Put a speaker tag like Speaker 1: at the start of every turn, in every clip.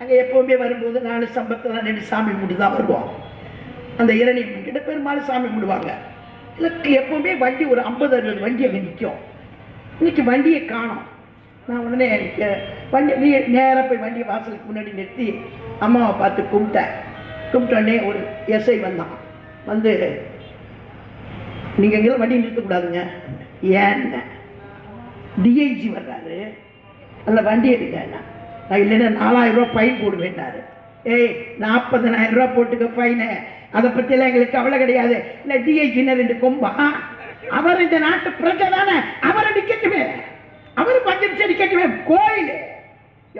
Speaker 1: அங்கே எப்போவுமே வரும்போது 4 சம்பத்தில் 2 சாமி கும்பிட்டு தான் வருவோம். அந்த இரணி கிட்ட பெரும்பாலும் சாமி கும்பிடுவாங்க. இல்லை எப்போவுமே வண்டி ஒரு 50-60 வண்டி அங்கே நிற்கும். இன்னைக்கு வண்டியை காணோம். நான் உடனே வண்டி நேராக போய் வண்டியை வாசலுக்கு முன்னாடி நிறுத்தி அம்மாவை பார்த்து கும்பிட்டோடனே ஒரு எஸ்ஐ வந்தான். வந்து நீங்கள் எங்கேயும் வண்டி நிறுத்தக்கூடாதுங்க. ஏன்னு டிஐஜி வர்றாரு, அதில் வண்டி எடுக்கண்ணா. நான் இல்லைன்னா 4000 ரூபா ஃபைன் போடுவேன்னாரு. ஏய் 40,000 ரூபா போட்டுக்க ஃபைனு, அதை பற்றியெல்லாம் எங்களுக்கு கவலை கிடையாது. இல்லை டிஐஜின்னு 2 கொம்பா, அவர் இந்த நாட்டு பிரஜை தானே, அவரை நிற்கட்டுமே, அவர் பஞ்சம் நிற்கட்டுமே. கோயில்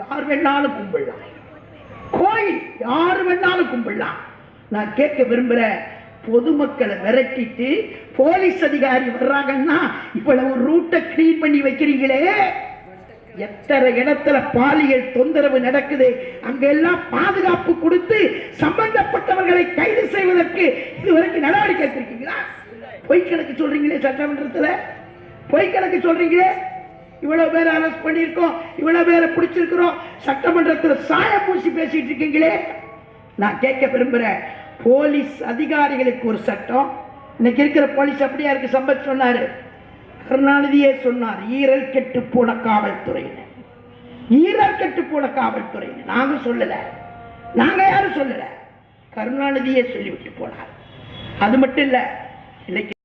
Speaker 1: யார் வேணாலும் கும்பிடலாம், கோயில் யார் வேணாலும் கும்பிடலாம். நான் கேட்க விரும்புகிற, பொதுமக்களை விரட்டிட்டு போலீஸ் அதிகாரி வர்றாங்கன்னா இவ்வளவு ரூட்டை கிளீன் பண்ணி வைக்கிறீங்களே, எத்தனை இடத்துல பாலியல் தொந்தரவு நடக்குது, அங்கெல்லாம் பாதுகாப்பு கொடுத்து சம்பந்தப்பட்டவர்களை கைது செய்வதற்கு இதுவரைக்கும் நடவடிக்கை எடுத்திருக்கீங்களா? பொய் கணக்கு சொல்றீங்களே சட்டமன்றத்தில், பொய் கணக்கு சொல்றீங்களே. இவ்வளவு பேரை அரெஸ்ட் பண்ணியிருக்கோம், இவ்வளவு பேரை பிடிச்சிருக்கிறோம், சட்டமன்றத்தில் சாய பூசி பேசிட்டு இருக்கீங்களே. நான் கேட்க விரும்புகிறேன், போலீஸ் அதிகாரிகளுக்கு ஒரு சட்டம். இன்னைக்கு இருக்கிற போலீஸ் அப்படியா இருக்கு? சம்பத் சொன்னாரு, கருணாநிதியே சொன்னார், ஈரல் கெட்டு போன காவல்துறையினர், ஈரல் கெட்டு போன காவல்துறையினர். நாங்க சொல்லல, நாங்க யாரும் சொல்லல, கருணாநிதியே சொல்லிவிட்டு போனார். அது மட்டும் இல்ல, இன்னைக்கு